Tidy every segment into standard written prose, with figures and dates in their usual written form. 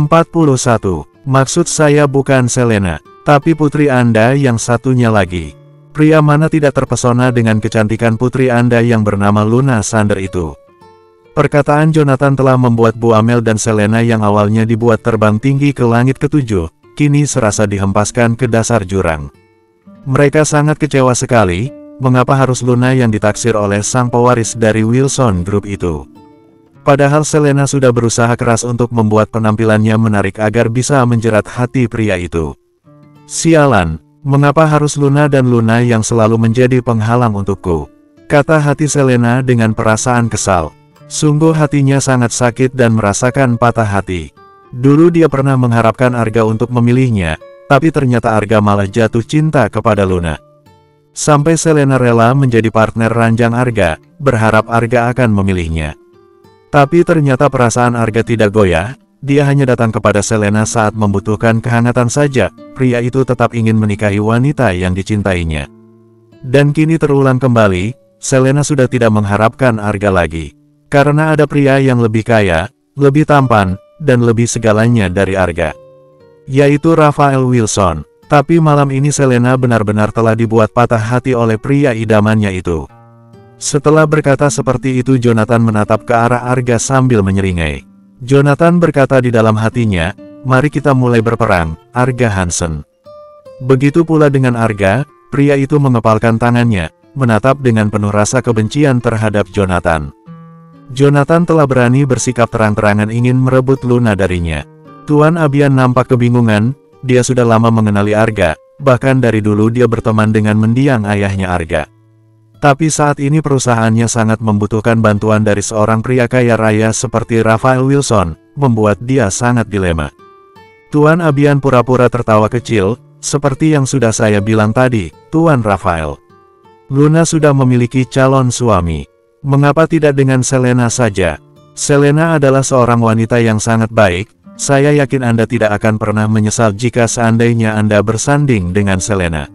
41. Maksud saya bukan Selena, tapi putri Anda yang satunya lagi. Pria mana tidak terpesona dengan kecantikan putri Anda yang bernama Luna Sander itu? Perkataan Jonathan telah membuat Bu Amel dan Selena yang awalnya dibuat terbang tinggi ke langit ketujuh, kini serasa dihempaskan ke dasar jurang. Mereka sangat kecewa sekali, mengapa harus Luna yang ditaksir oleh sang pewaris dari Wilson Group itu? Padahal Selena sudah berusaha keras untuk membuat penampilannya menarik agar bisa menjerat hati pria itu. Sialan, mengapa harus Luna dan Luna yang selalu menjadi penghalang untukku? Kata hati Selena dengan perasaan kesal. Sungguh hatinya sangat sakit dan merasakan patah hati. Dulu dia pernah mengharapkan Arga untuk memilihnya, tapi ternyata Arga malah jatuh cinta kepada Luna. Sampai Selena rela menjadi partner ranjang Arga, berharap Arga akan memilihnya. Tapi ternyata perasaan Arga tidak goyah, dia hanya datang kepada Selena saat membutuhkan kehangatan saja, pria itu tetap ingin menikahi wanita yang dicintainya. Dan kini terulang kembali, Selena sudah tidak mengharapkan Arga lagi. Karena ada pria yang lebih kaya, lebih tampan, dan lebih segalanya dari Arga. Yaitu Raphael Wilson. Tapi malam ini Selena benar-benar telah dibuat patah hati oleh pria idamannya itu. Setelah berkata seperti itu, Jonathan menatap ke arah Arga sambil menyeringai. Jonathan berkata di dalam hatinya, mari kita mulai berperang, Arga Hansen. Begitu pula dengan Arga, pria itu mengepalkan tangannya, menatap dengan penuh rasa kebencian terhadap Jonathan. Jonathan telah berani bersikap terang-terangan ingin merebut Luna darinya. Tuan Abian nampak kebingungan, dia sudah lama mengenali Arga, bahkan dari dulu dia berteman dengan mendiang ayahnya Arga. Tapi saat ini perusahaannya sangat membutuhkan bantuan dari seorang pria kaya raya seperti Raphael Wilson, membuat dia sangat dilema. Tuan Abian pura-pura tertawa kecil, seperti yang sudah saya bilang tadi, Tuan Raphael. Luna sudah memiliki calon suami. Mengapa tidak dengan Selena saja? Selena adalah seorang wanita yang sangat baik, saya yakin Anda tidak akan pernah menyesal jika seandainya Anda bersanding dengan Selena.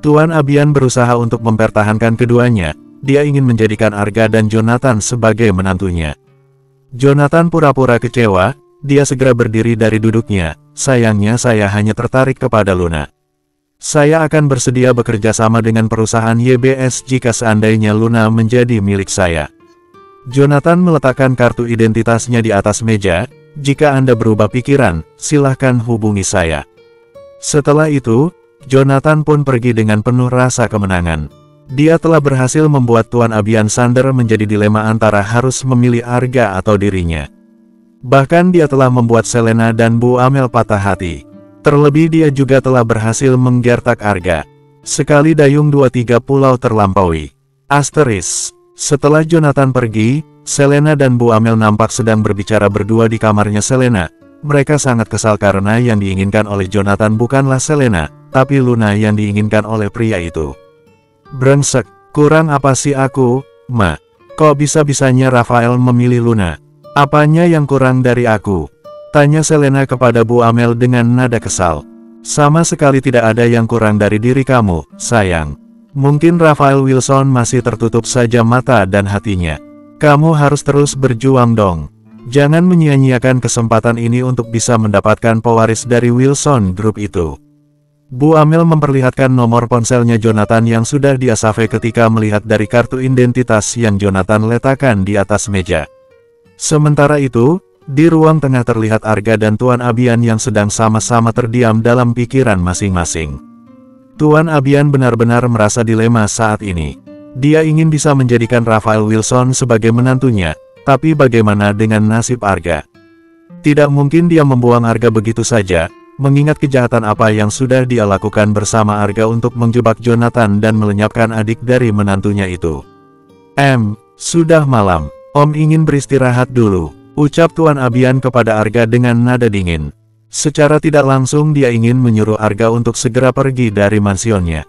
Tuan Abian berusaha untuk mempertahankan keduanya, dia ingin menjadikan Arga dan Jonathan sebagai menantunya. Jonathan pura-pura kecewa, dia segera berdiri dari duduknya, sayangnya saya hanya tertarik kepada Luna. Saya akan bersedia bekerja sama dengan perusahaan YBS jika seandainya Luna menjadi milik saya. Jonathan meletakkan kartu identitasnya di atas meja, jika Anda berubah pikiran, silahkan hubungi saya. Setelah itu, Jonathan pun pergi dengan penuh rasa kemenangan. Dia telah berhasil membuat Tuan Abian Sander menjadi dilema antara harus memilih Arga atau dirinya. Bahkan dia telah membuat Selena dan Bu Amel patah hati. Terlebih dia juga telah berhasil menggertak Arga. Sekali dayung 2-3 pulau terlampaui. Asteris. Setelah Jonathan pergi, Selena dan Bu Amel nampak sedang berbicara berdua di kamarnya Selena. Mereka sangat kesal karena yang diinginkan oleh Jonathan bukanlah Selena, tapi Luna yang diinginkan oleh pria itu. Brengsek, kurang apa sih aku, Ma? Kok bisa-bisanya Raphael memilih Luna? Apanya yang kurang dari aku? Tanya Selena kepada Bu Amel dengan nada kesal. Sama sekali tidak ada yang kurang dari diri kamu, sayang. Mungkin Raphael Wilson masih tertutup saja mata dan hatinya. Kamu harus terus berjuang dong. Jangan menyia-nyiakan kesempatan ini untuk bisa mendapatkan pewaris dari Wilson Group itu. Bu Amel memperlihatkan nomor ponselnya Jonathan yang sudah dia save ketika melihat dari kartu identitas yang Jonathan letakkan di atas meja. Sementara itu, di ruang tengah terlihat Arga dan Tuan Abian yang sedang sama-sama terdiam dalam pikiran masing-masing. Tuan Abian benar-benar merasa dilema saat ini. Dia ingin bisa menjadikan Raphael Wilson sebagai menantunya, tapi bagaimana dengan nasib Arga? Tidak mungkin dia membuang Arga begitu saja, mengingat kejahatan apa yang sudah dia lakukan bersama Arga untuk menjebak Jonathan dan melenyapkan adik dari menantunya itu. Sudah malam, Om ingin beristirahat dulu, ucap Tuan Abian kepada Arga dengan nada dingin. Secara tidak langsung dia ingin menyuruh Arga untuk segera pergi dari mansionnya.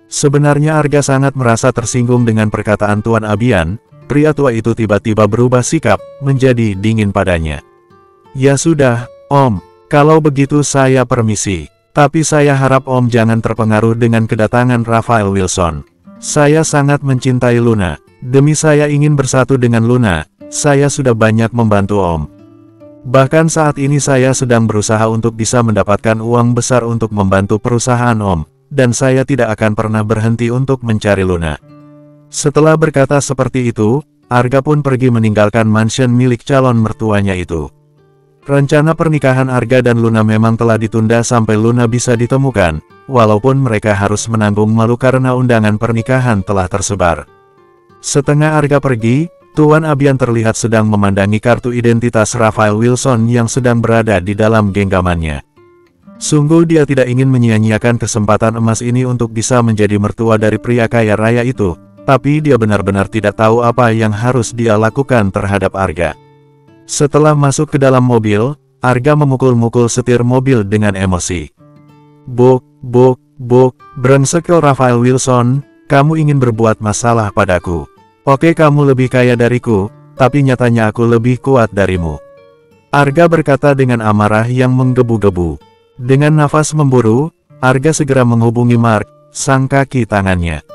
Sebenarnya Arga sangat merasa tersinggung dengan perkataan Tuan Abian. Pria tua itu tiba-tiba berubah sikap, menjadi dingin padanya. Ya sudah, Om, kalau begitu saya permisi. Tapi saya harap Om jangan terpengaruh dengan kedatangan Raphael Wilson. Saya sangat mencintai Luna. Demi saya ingin bersatu dengan Luna, saya sudah banyak membantu Om. Bahkan saat ini saya sedang berusaha untuk bisa mendapatkan uang besar untuk membantu perusahaan Om, dan saya tidak akan pernah berhenti untuk mencari Luna. Setelah berkata seperti itu, Arga pun pergi meninggalkan mansion milik calon mertuanya itu. Rencana pernikahan Arga dan Luna memang telah ditunda sampai Luna bisa ditemukan, walaupun mereka harus menanggung malu karena undangan pernikahan telah tersebar. Setengah Arga pergi, Tuan Abian terlihat sedang memandangi kartu identitas Raphael Wilson yang sedang berada di dalam genggamannya. Sungguh dia tidak ingin menyia-nyiakan kesempatan emas ini untuk bisa menjadi mertua dari pria kaya raya itu, tapi dia benar-benar tidak tahu apa yang harus dia lakukan terhadap Arga. Setelah masuk ke dalam mobil, Arga memukul-mukul setir mobil dengan emosi. Buk, buk, buk, brengsek kau Raphael Wilson, kamu ingin berbuat masalah padaku. Oke, kamu lebih kaya dariku, tapi nyatanya aku lebih kuat darimu. Arga berkata dengan amarah yang menggebu-gebu. Dengan nafas memburu, Arga segera menghubungi Mark, sang kaki tangannya.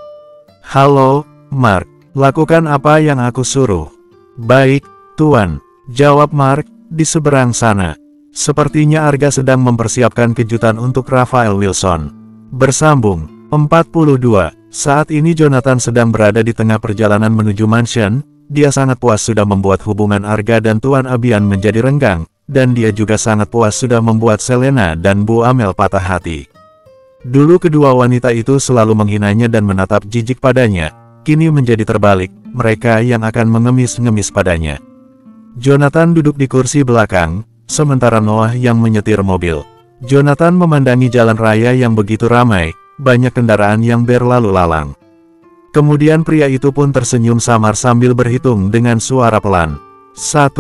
Halo, Mark, lakukan apa yang aku suruh. Baik, Tuan, jawab Mark, di seberang sana. Sepertinya Arga sedang mempersiapkan kejutan untuk Raphael Wilson. Bersambung, 42. Saat ini Jonathan sedang berada di tengah perjalanan menuju mansion. Dia sangat puas sudah membuat hubungan Arga dan Tuan Abian menjadi renggang, dan dia juga sangat puas sudah membuat Selena dan Bu Amel patah hati. Dulu kedua wanita itu selalu menghinanya dan menatap jijik padanya, kini menjadi terbalik, mereka yang akan mengemis-ngemis padanya. Jonathan duduk di kursi belakang, sementara Noah yang menyetir mobil. Jonathan memandangi jalan raya yang begitu ramai, banyak kendaraan yang berlalu lalang. Kemudian pria itu pun tersenyum samar sambil berhitung dengan suara pelan. 1,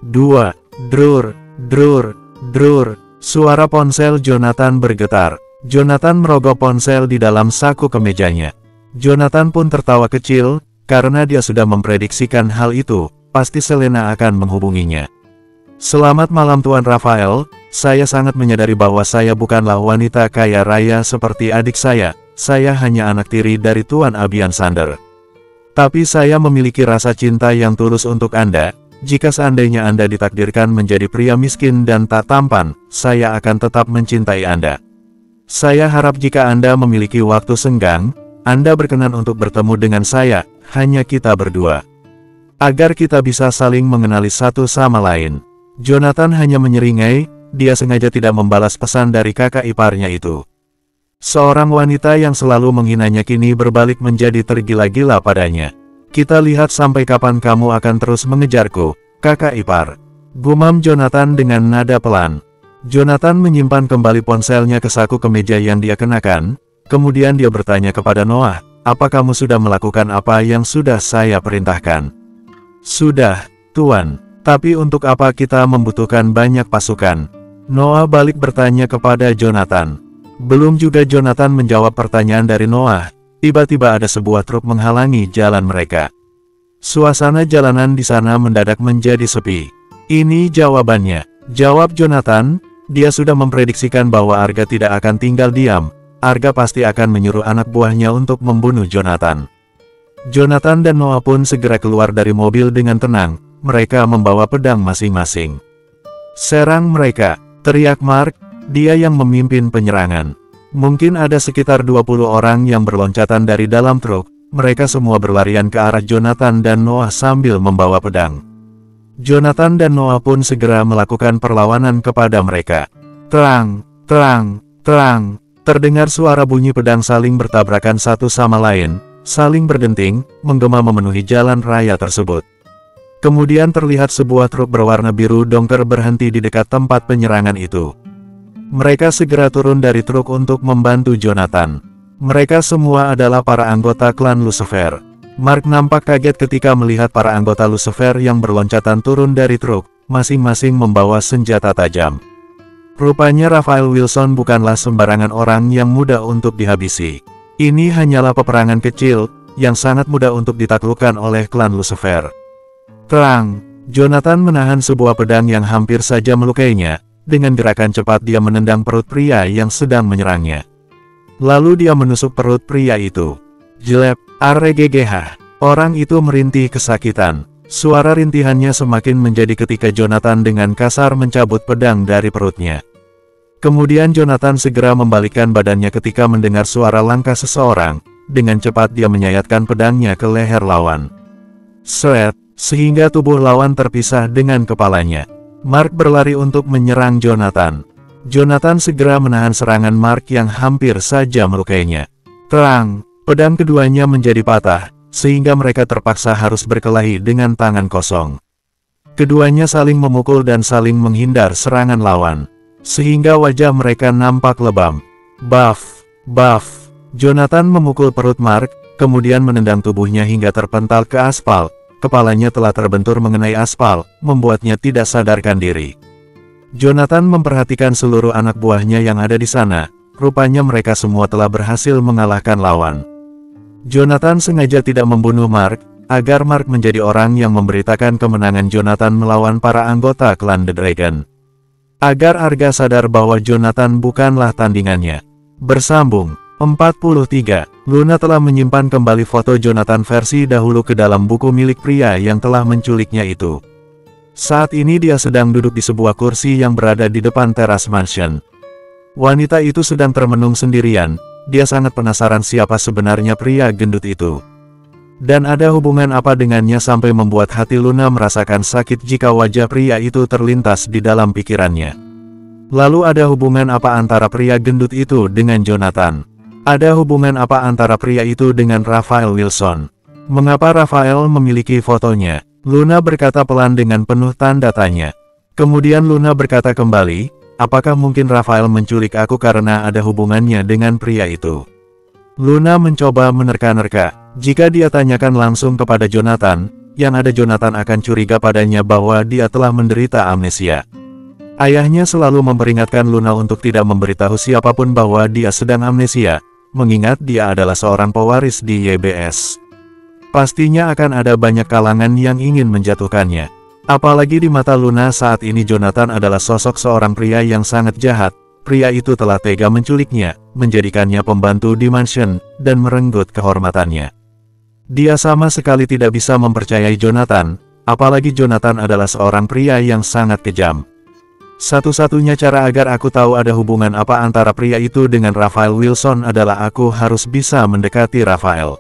2, drur, drur, drur. Suara ponsel Jonathan bergetar. Jonathan merogoh ponsel di dalam saku kemejanya. Jonathan pun tertawa kecil, karena dia sudah memprediksikan hal itu, pasti Selena akan menghubunginya. Selamat malam Tuan Raphael, saya sangat menyadari bahwa saya bukanlah wanita kaya raya seperti adik saya hanya anak tiri dari Tuan Abian Sander. Tapi saya memiliki rasa cinta yang tulus untuk Anda, jika seandainya Anda ditakdirkan menjadi pria miskin dan tak tampan, saya akan tetap mencintai Anda. Saya harap jika Anda memiliki waktu senggang, Anda berkenan untuk bertemu dengan saya, hanya kita berdua. Agar kita bisa saling mengenali satu sama lain. Jonathan hanya menyeringai, dia sengaja tidak membalas pesan dari kakak iparnya itu. Seorang wanita yang selalu menghinanya kini berbalik menjadi tergila-gila padanya. Kita lihat sampai kapan kamu akan terus mengejarku, kakak ipar. Gumam Jonathan dengan nada pelan. Jonathan menyimpan kembali ponselnya ke saku kemeja yang dia kenakan, kemudian dia bertanya kepada Noah, apa kamu sudah melakukan apa yang sudah saya perintahkan? Sudah, Tuan. Tapi untuk apa kita membutuhkan banyak pasukan? Noah balik bertanya kepada Jonathan. Belum juga Jonathan menjawab pertanyaan dari Noah, tiba-tiba ada sebuah truk menghalangi jalan mereka. Suasana jalanan di sana mendadak menjadi sepi. Ini jawabannya, jawab Jonathan. Dia sudah memprediksikan bahwa Arga tidak akan tinggal diam. Arga pasti akan menyuruh anak buahnya untuk membunuh Jonathan. Jonathan dan Noah pun segera keluar dari mobil dengan tenang. Mereka membawa pedang masing-masing. Serang mereka, teriak Mark, dia yang memimpin penyerangan. Mungkin ada sekitar 20 orang yang berloncatan dari dalam truk, mereka semua berlarian ke arah Jonathan dan Noah sambil membawa pedang. Jonathan dan Noah pun segera melakukan perlawanan kepada mereka. Terang, terang, terang, terdengar suara bunyi pedang saling bertabrakan satu sama lain, saling berdenting, menggema memenuhi jalan raya tersebut. Kemudian terlihat sebuah truk berwarna biru dongker berhenti di dekat tempat penyerangan itu. Mereka segera turun dari truk untuk membantu Jonathan. Mereka semua adalah para anggota klan Lucifer. Mark nampak kaget ketika melihat para anggota Lucifer yang berloncatan turun dari truk, masing-masing membawa senjata tajam. Rupanya Raphael Wilson bukanlah sembarangan orang yang mudah untuk dihabisi. Ini hanyalah peperangan kecil, yang sangat mudah untuk ditaklukkan oleh klan Lucifer. Terang, Jonathan menahan sebuah pedang yang hampir saja melukainya, dengan gerakan cepat dia menendang perut pria yang sedang menyerangnya. Lalu dia menusuk perut pria itu. Jelep, RGGH. Orang itu merintih kesakitan. Suara rintihannya semakin menjadi ketika Jonathan dengan kasar mencabut pedang dari perutnya. Kemudian Jonathan segera membalikkan badannya ketika mendengar suara langkah seseorang. Dengan cepat dia menyayatkan pedangnya ke leher lawan. Seret, sehingga tubuh lawan terpisah dengan kepalanya. Mark berlari untuk menyerang Jonathan. Jonathan segera menahan serangan Mark yang hampir saja melukainya. Terang, pedang keduanya menjadi patah, sehingga mereka terpaksa harus berkelahi dengan tangan kosong. Keduanya saling memukul dan saling menghindar serangan lawan, sehingga wajah mereka nampak lebam. Buff, buff. Jonathan memukul perut Mark, kemudian menendang tubuhnya hingga terpental ke aspal. Kepalanya telah terbentur mengenai aspal, membuatnya tidak sadarkan diri. Jonathan memperhatikan seluruh anak buahnya yang ada di sana. Rupanya mereka semua telah berhasil mengalahkan lawan. Jonathan sengaja tidak membunuh Mark, agar Mark menjadi orang yang memberitakan kemenangan Jonathan melawan para anggota klan The Dragon. Agar Arga sadar bahwa Jonathan bukanlah tandingannya. Bersambung 43. Luna telah menyimpan kembali foto Jonathan versi dahulu ke dalam buku milik pria yang telah menculiknya itu. Saat ini dia sedang duduk di sebuah kursi yang berada di depan teras mansion. Wanita itu sedang termenung sendirian. Dia sangat penasaran siapa sebenarnya pria gendut itu. Dan ada hubungan apa dengannya sampai membuat hati Luna merasakan sakit jika wajah pria itu terlintas di dalam pikirannya. Lalu ada hubungan apa antara pria gendut itu dengan Jonathan? Ada hubungan apa antara pria itu dengan Raphael Wilson? Mengapa Raphael memiliki fotonya? Luna berkata pelan dengan penuh tanda tanya. Kemudian Luna berkata kembali, apakah mungkin Raphael menculik aku karena ada hubungannya dengan pria itu? Luna mencoba menerka-nerka. Jika dia tanyakan langsung kepada Jonathan, yang ada Jonathan akan curiga padanya bahwa dia telah menderita amnesia. Ayahnya selalu memperingatkan Luna untuk tidak memberitahu siapapun bahwa dia sedang amnesia, mengingat dia adalah seorang pewaris di YBS. Pastinya akan ada banyak kalangan yang ingin menjatuhkannya. Apalagi di mata Luna saat ini Jonathan adalah sosok seorang pria yang sangat jahat. Pria itu telah tega menculiknya, menjadikannya pembantu di mansion, dan merenggut kehormatannya. Dia sama sekali tidak bisa mempercayai Jonathan, apalagi Jonathan adalah seorang pria yang sangat kejam. Satu-satunya cara agar aku tahu ada hubungan apa antara pria itu dengan Raphael Wilson adalah aku harus bisa mendekati Raphael.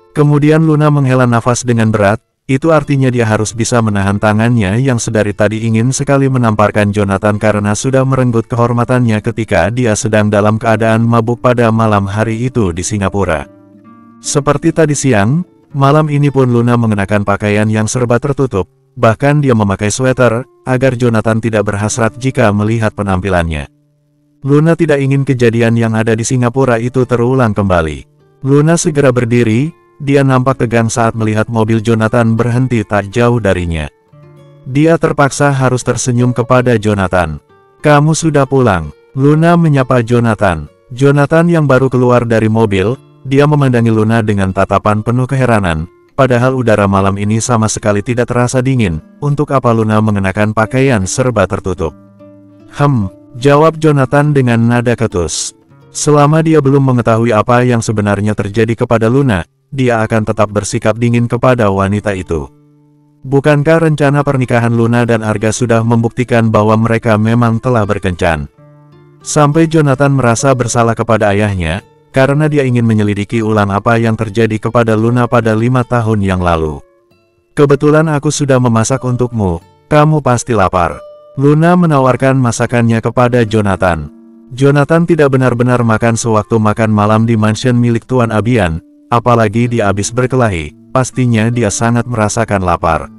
Kemudian Luna menghela nafas dengan berat. Itu artinya dia harus bisa menahan tangannya yang sedari tadi ingin sekali menamparkan Jonathan karena sudah merenggut kehormatannya ketika dia sedang dalam keadaan mabuk pada malam hari itu di Singapura. Seperti tadi siang, malam ini pun Luna mengenakan pakaian yang serba tertutup, bahkan dia memakai sweater, agar Jonathan tidak berhasrat jika melihat penampilannya. Luna tidak ingin kejadian yang ada di Singapura itu terulang kembali. Luna segera berdiri. Dia nampak tegang saat melihat mobil Jonathan berhenti tak jauh darinya. Dia terpaksa harus tersenyum kepada Jonathan. "Kamu sudah pulang." Luna menyapa Jonathan. Jonathan yang baru keluar dari mobil, dia memandangi Luna dengan tatapan penuh keheranan. Padahal udara malam ini sama sekali tidak terasa dingin. Untuk apa Luna mengenakan pakaian serba tertutup? Jawab Jonathan dengan nada ketus. Selama dia belum mengetahui apa yang sebenarnya terjadi kepada Luna, dia akan tetap bersikap dingin kepada wanita itu. Bukankah rencana pernikahan Luna dan Arga sudah membuktikan bahwa mereka memang telah berkencan? Sampai Jonathan merasa bersalah kepada ayahnya, karena dia ingin menyelidiki ulang apa yang terjadi kepada Luna pada 5 tahun yang lalu. "Kebetulan aku sudah memasak untukmu, kamu pasti lapar." Luna menawarkan masakannya kepada Jonathan. Jonathan tidak benar-benar makan sewaktu makan malam di mansion milik Tuan Abian. Apalagi dia habis berkelahi, pastinya dia sangat merasakan lapar.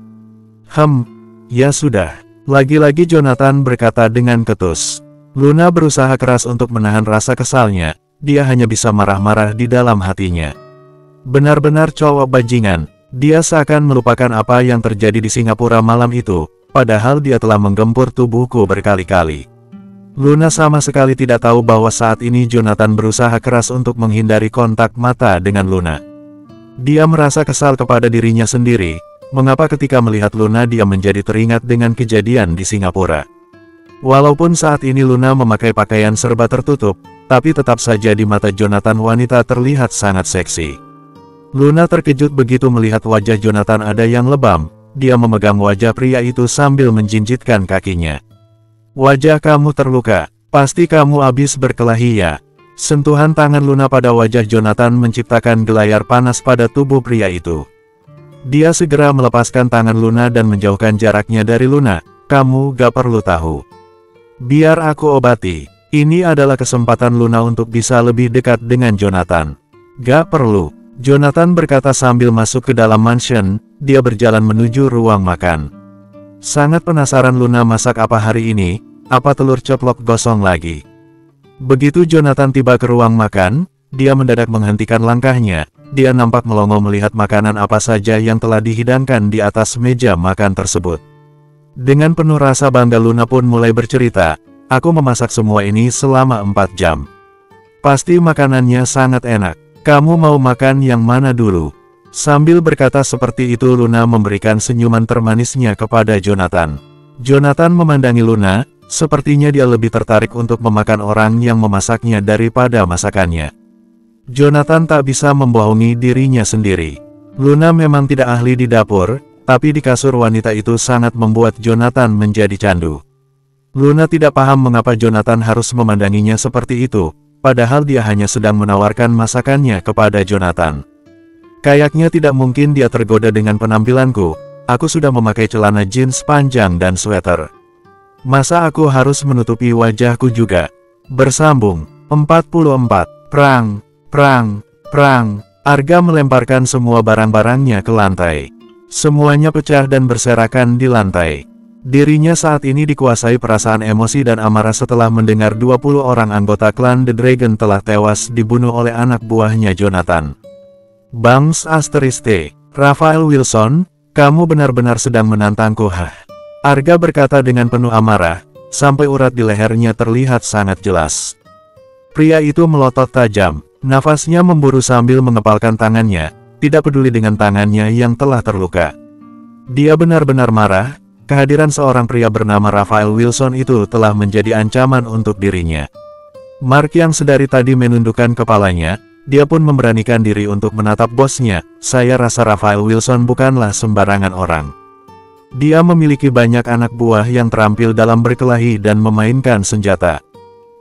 Ya sudah. Lagi-lagi Jonathan berkata dengan ketus. Luna berusaha keras untuk menahan rasa kesalnya, dia hanya bisa marah-marah di dalam hatinya. Benar-benar cowok bajingan, dia seakan melupakan apa yang terjadi di Singapura malam itu, padahal dia telah menggempur tubuhku berkali-kali. Luna sama sekali tidak tahu bahwa saat ini Jonathan berusaha keras untuk menghindari kontak mata dengan Luna. Dia merasa kesal kepada dirinya sendiri, mengapa ketika melihat Luna dia menjadi teringat dengan kejadian di Singapura. Walaupun saat ini Luna memakai pakaian serba tertutup, tapi tetap saja di mata Jonathan wanita terlihat sangat seksi. Luna terkejut begitu melihat wajah Jonathan ada yang lebam, dia memegang wajah pria itu sambil menjinjitkan kakinya. Wajah kamu terluka, pasti kamu habis berkelahi ya. Sentuhan tangan Luna pada wajah Jonathan menciptakan gelayar panas pada tubuh pria itu. Dia segera melepaskan tangan Luna dan menjauhkan jaraknya dari Luna. Kamu gak perlu tahu. Biar aku obati. Ini adalah kesempatan Luna untuk bisa lebih dekat dengan Jonathan. Gak perlu, Jonathan berkata sambil masuk ke dalam mansion. Dia berjalan menuju ruang makan. Sangat penasaran Luna masak apa hari ini, apa telur ceplok gosong lagi. Begitu Jonathan tiba ke ruang makan, dia mendadak menghentikan langkahnya. Dia nampak melongo melihat makanan apa saja yang telah dihidangkan di atas meja makan tersebut. Dengan penuh rasa bangga Luna pun mulai bercerita, aku memasak semua ini selama 4 jam. Pasti makanannya sangat enak. Kamu mau makan yang mana dulu? Sambil berkata seperti itu Luna memberikan senyuman termanisnya kepada Jonathan. Jonathan memandangi Luna, sepertinya dia lebih tertarik untuk memakan orang yang memasaknya daripada masakannya. Jonathan tak bisa membohongi dirinya sendiri. Luna memang tidak ahli di dapur, tapi di kasur wanita itu sangat membuat Jonathan menjadi candu. Luna tidak paham mengapa Jonathan harus memandanginya seperti itu, padahal dia hanya sedang menawarkan masakannya kepada Jonathan. Kayaknya tidak mungkin dia tergoda dengan penampilanku, aku sudah memakai celana jeans panjang dan sweater. Masa aku harus menutupi wajahku juga? Bersambung, 44, perang, perang, perang. Arga melemparkan semua barang-barangnya ke lantai. Semuanya pecah dan berserakan di lantai. Dirinya saat ini dikuasai perasaan emosi dan amarah setelah mendengar 20 orang anggota klan The Dragon telah tewas dibunuh oleh anak buahnya Jonathan. Bangs Asteriste, Raphael Wilson, kamu benar-benar sedang menantangku hah? Arga berkata dengan penuh amarah, sampai urat di lehernya terlihat sangat jelas. Pria itu melotot tajam, nafasnya memburu sambil mengepalkan tangannya, tidak peduli dengan tangannya yang telah terluka. Dia benar-benar marah. Kehadiran seorang pria bernama Raphael Wilson itu telah menjadi ancaman untuk dirinya. Mark yang sedari tadi menundukkan kepalanya, dia pun memberanikan diri untuk menatap bosnya. Saya rasa Raphael Wilson bukanlah sembarangan orang. Dia memiliki banyak anak buah yang terampil dalam berkelahi dan memainkan senjata.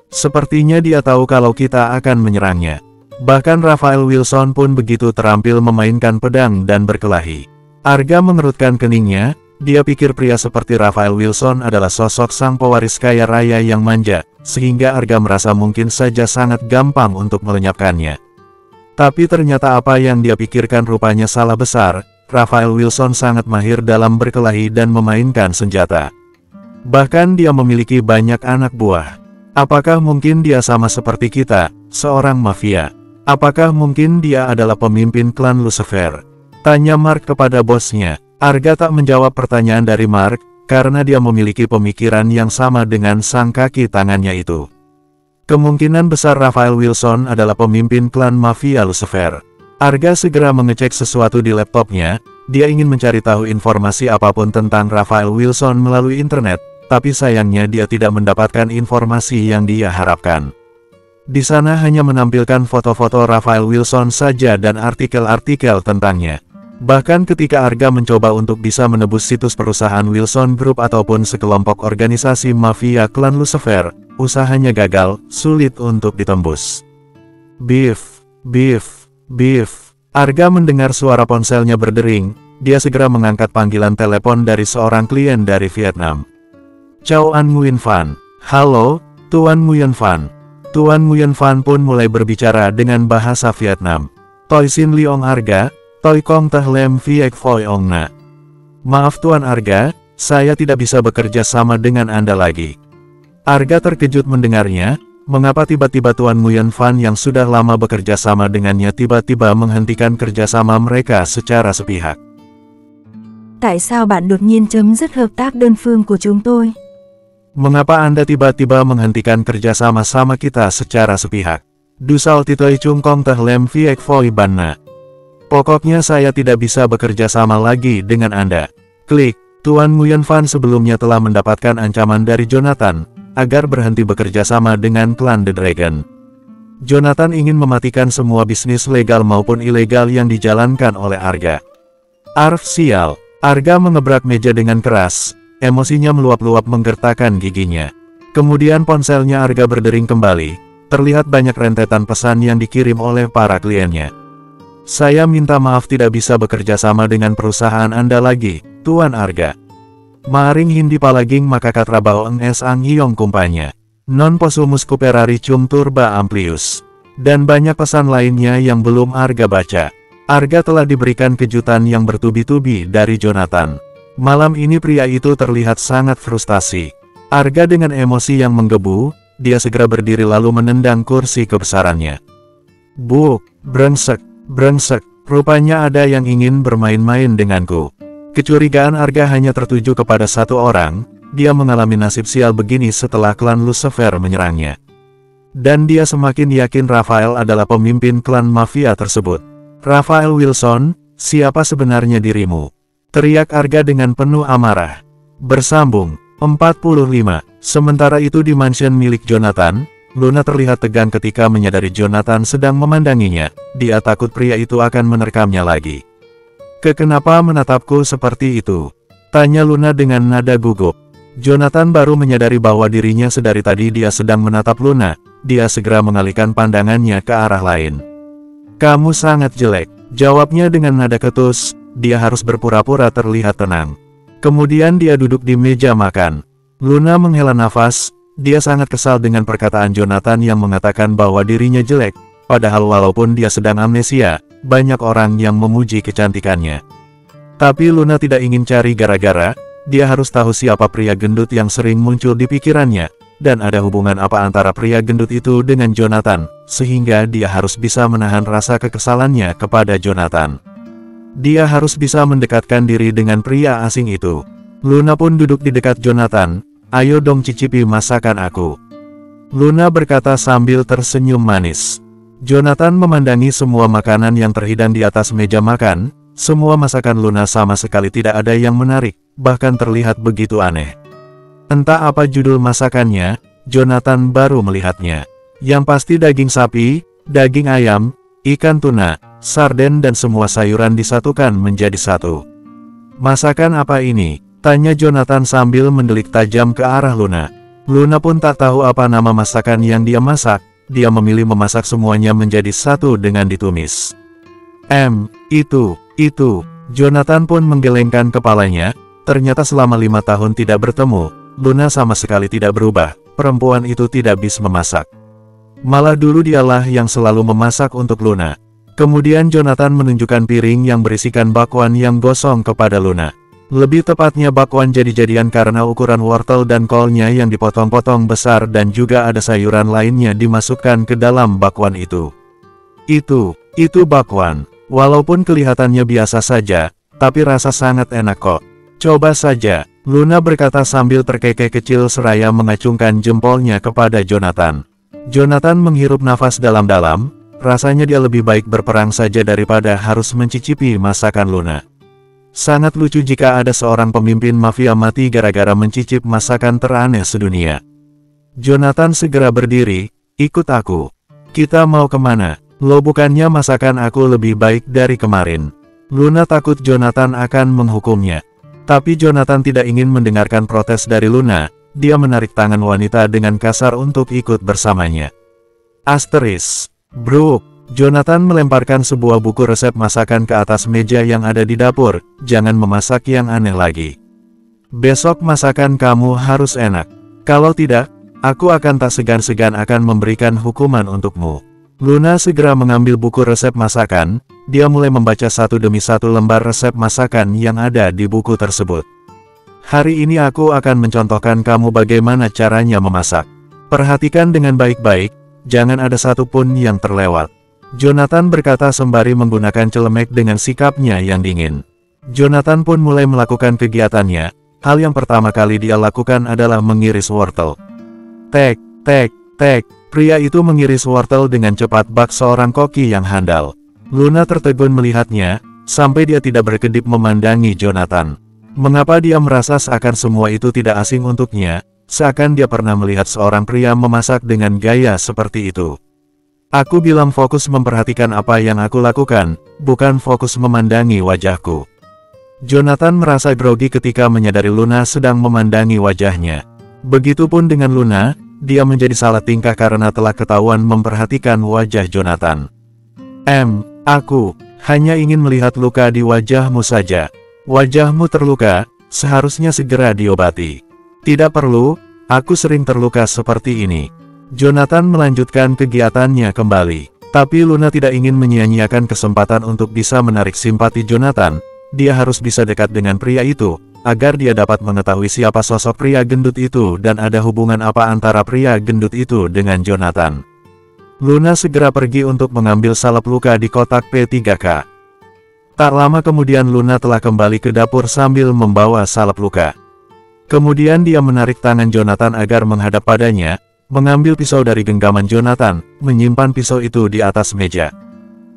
Sepertinya dia tahu kalau kita akan menyerangnya. Bahkan Raphael Wilson pun begitu terampil memainkan pedang dan berkelahi. Arga mengerutkan keningnya. Dia pikir pria seperti Raphael Wilson adalah sosok sang pewaris kaya raya yang manja, sehingga Arga merasa mungkin saja sangat gampang untuk melenyapkannya. Tapi ternyata apa yang dia pikirkan rupanya salah besar. Raphael Wilson sangat mahir dalam berkelahi dan memainkan senjata. Bahkan dia memiliki banyak anak buah. Apakah mungkin dia sama seperti kita, seorang mafia? Apakah mungkin dia adalah pemimpin klan Lucifer? Tanya Mark kepada bosnya. Arga tak menjawab pertanyaan dari Mark, karena dia memiliki pemikiran yang sama dengan sang kaki tangannya itu. Kemungkinan besar Raphael Wilson adalah pemimpin klan mafia Lucifer. Arga segera mengecek sesuatu di laptopnya, dia ingin mencari tahu informasi apapun tentang Raphael Wilson melalui internet, tapi sayangnya dia tidak mendapatkan informasi yang dia harapkan. Di sana hanya menampilkan foto-foto Raphael Wilson saja dan artikel-artikel tentangnya. Bahkan ketika Arga mencoba untuk bisa menebus situs perusahaan Wilson Group ataupun sekelompok organisasi mafia klan Lucifer, usahanya gagal, sulit untuk ditembus. Beef, beef, beef. Arga mendengar suara ponselnya berdering, dia segera mengangkat panggilan telepon dari seorang klien dari Vietnam. Chow An Nguyen Phan. Halo, Tuan Nguyen Phan. Tuan Nguyen Phan pun mulai berbicara dengan bahasa Vietnam. Toi Sin Leong Arga. Toi Kong Teh Lem Viek Voi Ong Na. Maaf Tuan Arga, saya tidak bisa bekerja sama dengan Anda lagi. Arga terkejut mendengarnya, mengapa tiba-tiba Tuan Nguyen Phan yang sudah lama bekerja sama dengannya tiba-tiba menghentikan kerjasama mereka secara sepihak. Tại sao bạn đột nhiên chấm dứt hợp tác đơn phương của chúng tôi? Mengapa Anda tiba-tiba menghentikan kerjasama sama kita secara sepihak? Dusal Titoi Chung Kong Teh Lem Viek Voi Ban Na. Pokoknya saya tidak bisa bekerja sama lagi dengan Anda. Klik, Tuan Nguyen Phan sebelumnya telah mendapatkan ancaman dari Jonathan, agar berhenti bekerja sama dengan klan The Dragon. Jonathan ingin mematikan semua bisnis legal maupun ilegal yang dijalankan oleh Arga. Arf sial, Arga mengebrak meja dengan keras, emosinya meluap-luap menggertakkan giginya. Kemudian ponselnya Arga berdering kembali, terlihat banyak rentetan pesan yang dikirim oleh para kliennya. Saya minta maaf tidak bisa bekerja sama dengan perusahaan Anda lagi, Tuan Arga. Maring hindi palaging makakatrabaho ang ang iyong kumpanya. Non possumus cooperari cum turba amplius. Dan banyak pesan lainnya yang belum Arga baca. Arga telah diberikan kejutan yang bertubi-tubi dari Jonathan. Malam ini pria itu terlihat sangat frustasi. Arga dengan emosi yang menggebu, dia segera berdiri lalu menendang kursi kebesarannya. Buk, brengsek, brengsek, rupanya ada yang ingin bermain-main denganku. Kecurigaan Arga hanya tertuju kepada satu orang, dia mengalami nasib sial begini setelah klan Lucifer menyerangnya. Dan dia semakin yakin Raphael adalah pemimpin klan mafia tersebut. Raphael Wilson, siapa sebenarnya dirimu? Teriak Arga dengan penuh amarah. Bersambung, 45. Sementara itu di mansion milik Jonathan, Luna terlihat tegang ketika menyadari Jonathan sedang memandanginya. Dia takut pria itu akan menerkamnya lagi. Kenapa menatapku seperti itu? Tanya Luna dengan nada gugup. Jonathan baru menyadari bahwa dirinya sedari tadi dia sedang menatap Luna. Dia segera mengalihkan pandangannya ke arah lain. Kamu sangat jelek, jawabnya dengan nada ketus. Dia harus berpura-pura terlihat tenang. Kemudian dia duduk di meja makan. Luna menghela nafas, dia sangat kesal dengan perkataan Jonathan yang mengatakan bahwa dirinya jelek, padahal walaupun dia sedang amnesia, banyak orang yang memuji kecantikannya. Tapi Luna tidak ingin cari gara-gara, dia harus tahu siapa pria gendut yang sering muncul di pikirannya. Dan ada hubungan apa antara pria gendut itu dengan Jonathan, sehingga dia harus bisa menahan rasa kekesalannya kepada Jonathan. Dia harus bisa mendekatkan diri dengan pria asing itu. Luna pun duduk di dekat Jonathan, ayo dong cicipi masakan aku. Luna berkata sambil tersenyum manis. Jonathan memandangi semua makanan yang terhidang di atas meja makan, semua masakan Luna sama sekali tidak ada yang menarik, bahkan terlihat begitu aneh. Entah apa judul masakannya, Jonathan baru melihatnya. Yang pasti daging sapi, daging ayam, ikan tuna, sarden dan semua sayuran disatukan menjadi satu. Masakan apa ini? Tanya Jonathan sambil mendelik tajam ke arah Luna. Luna pun tak tahu apa nama masakan yang dia masak, dia memilih memasak semuanya menjadi satu dengan ditumis. Itu, Jonathan pun menggelengkan kepalanya, ternyata selama 5 tahun tidak bertemu, Luna sama sekali tidak berubah, perempuan itu tidak bisa memasak. Malah dulu dialah yang selalu memasak untuk Luna. Kemudian Jonathan menunjukkan piring yang berisikan bakwan yang gosong kepada Luna. Lebih tepatnya bakwan jadi-jadian karena ukuran wortel dan kolnya yang dipotong-potong besar dan juga ada sayuran lainnya dimasukkan ke dalam bakwan itu. Itu bakwan. Walaupun kelihatannya biasa saja, tapi rasa sangat enak kok. Coba saja, Luna berkata sambil terkekeh kecil seraya mengacungkan jempolnya kepada Jonathan. Jonathan menghirup nafas dalam-dalam, rasanya dia lebih baik berperang saja daripada harus mencicipi masakan Luna. Sangat lucu jika ada seorang pemimpin mafia mati gara-gara mencicip masakan teraneh sedunia. Jonathan segera berdiri, ikut aku. Kita mau kemana? Lo bukannya masakan aku lebih baik dari kemarin. Luna takut Jonathan akan menghukumnya. Tapi Jonathan tidak ingin mendengarkan protes dari Luna, dia menarik tangan wanita dengan kasar untuk ikut bersamanya. Asteris. Bruk. Jonathan melemparkan sebuah buku resep masakan ke atas meja yang ada di dapur, jangan memasak yang aneh lagi. Besok masakan kamu harus enak. Kalau tidak, aku akan tak segan-segan akan memberikan hukuman untukmu. Luna segera mengambil buku resep masakan, dia mulai membaca satu demi satu lembar resep masakan yang ada di buku tersebut. Hari ini aku akan mencontohkan kamu bagaimana caranya memasak. Perhatikan dengan baik-baik, jangan ada satupun yang terlewat. Jonathan berkata sembari menggunakan celemek dengan sikapnya yang dingin. Jonathan pun mulai melakukan kegiatannya, hal yang pertama kali dia lakukan adalah mengiris wortel. Tek, tek, tek. Pria itu mengiris wortel dengan cepat bak seorang koki yang handal. Luna tertegun melihatnya, sampai dia tidak berkedip memandangi Jonathan. Mengapa dia merasa seakan semua itu tidak asing untuknya, seakan dia pernah melihat seorang pria memasak dengan gaya seperti itu. Aku bilang fokus memperhatikan apa yang aku lakukan, bukan fokus memandangi wajahku. Jonathan merasa grogi ketika menyadari Luna sedang memandangi wajahnya. Begitupun dengan Luna, dia menjadi salah tingkah karena telah ketahuan memperhatikan wajah Jonathan. Aku hanya ingin melihat luka di wajahmu saja. Wajahmu terluka, seharusnya segera diobati. Tidak perlu, aku sering terluka seperti ini. Jonathan melanjutkan kegiatannya kembali. Tapi Luna tidak ingin menyia-nyiakan kesempatan untuk bisa menarik simpati Jonathan. Dia harus bisa dekat dengan pria itu, agar dia dapat mengetahui siapa sosok pria gendut itu dan ada hubungan apa antara pria gendut itu dengan Jonathan. Luna segera pergi untuk mengambil salep luka di kotak P3K. Tak lama kemudian Luna telah kembali ke dapur sambil membawa salep luka. Kemudian dia menarik tangan Jonathan agar menghadap padanya, mengambil pisau dari genggaman Jonathan, menyimpan pisau itu di atas meja.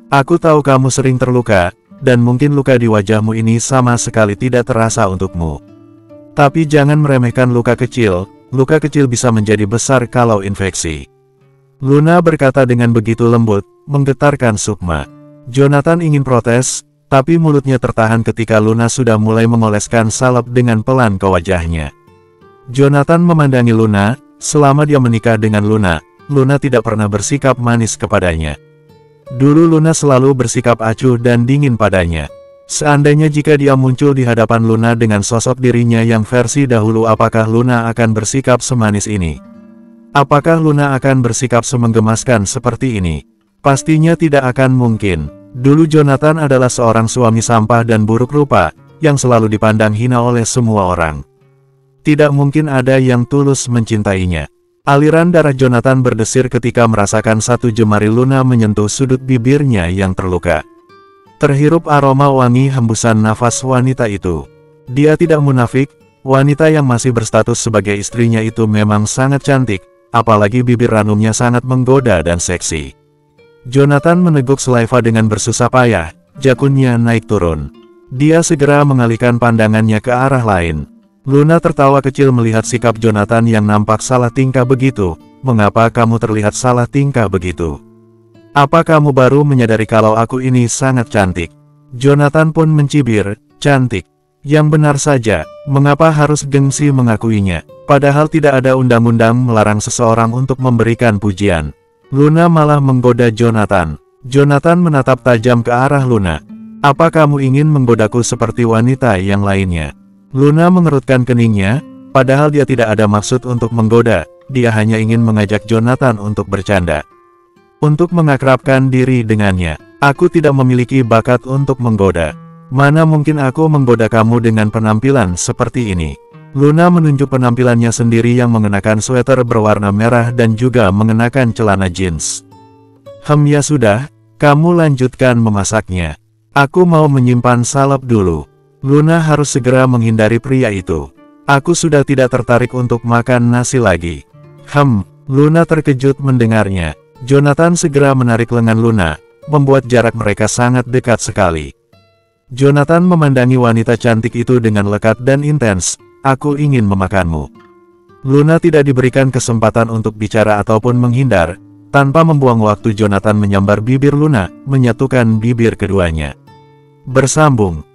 Aku tahu kamu sering terluka, dan mungkin luka di wajahmu ini sama sekali tidak terasa untukmu. Tapi jangan meremehkan luka kecil bisa menjadi besar kalau infeksi. Luna berkata dengan begitu lembut, menggetarkan Sukma. Jonathan ingin protes, tapi mulutnya tertahan ketika Luna sudah mulai mengoleskan salep dengan pelan ke wajahnya. Jonathan memandangi Luna, selama dia menikah dengan Luna, Luna tidak pernah bersikap manis kepadanya. Dulu Luna selalu bersikap acuh dan dingin padanya. Seandainya jika dia muncul di hadapan Luna dengan sosok dirinya yang versi dahulu, apakah Luna akan bersikap semanis ini? Apakah Luna akan bersikap semenggemaskan seperti ini? Pastinya tidak akan mungkin. Dulu Jonathan adalah seorang suami sampah dan buruk rupa, yang selalu dipandang hina oleh semua orang. Tidak mungkin ada yang tulus mencintainya. Aliran darah Jonathan berdesir ketika merasakan satu jemari Luna menyentuh sudut bibirnya yang terluka. Terhirup aroma wangi hembusan nafas wanita itu. Dia tidak munafik, wanita yang masih berstatus sebagai istrinya itu memang sangat cantik, apalagi bibir ranumnya sangat menggoda dan seksi. Jonathan meneguk Sylva dengan bersusah payah, jakunnya naik turun. Dia segera mengalihkan pandangannya ke arah lain. Luna tertawa kecil melihat sikap Jonathan yang nampak salah tingkah begitu. Mengapa kamu terlihat salah tingkah begitu? Apa kamu baru menyadari kalau aku ini sangat cantik? Jonathan pun mencibir, cantik. Yang benar saja, mengapa harus gengsi mengakuinya? Padahal tidak ada undang-undang melarang seseorang untuk memberikan pujian. Luna malah menggoda Jonathan. Jonathan menatap tajam ke arah Luna. Apa kamu ingin menggodaku seperti wanita yang lainnya? Luna mengerutkan keningnya, padahal dia tidak ada maksud untuk menggoda, dia hanya ingin mengajak Jonathan untuk bercanda. Untuk mengakrabkan diri dengannya, aku tidak memiliki bakat untuk menggoda. Mana mungkin aku menggoda kamu dengan penampilan seperti ini? Luna menunjuk penampilannya sendiri yang mengenakan sweater berwarna merah dan juga mengenakan celana jeans. Ya sudah, kamu lanjutkan memasaknya. Aku mau menyimpan salep dulu. Luna harus segera menghindari pria itu. Aku sudah tidak tertarik untuk makan nasi lagi. Luna terkejut mendengarnya. Jonathan segera menarik lengan Luna, membuat jarak mereka sangat dekat sekali. Jonathan memandangi wanita cantik itu dengan lekat dan intens. Aku ingin memakanmu. Luna tidak diberikan kesempatan untuk bicara ataupun menghindar. Tanpa membuang waktu Jonathan menyambar bibir Luna, menyatukan bibir keduanya. Bersambung.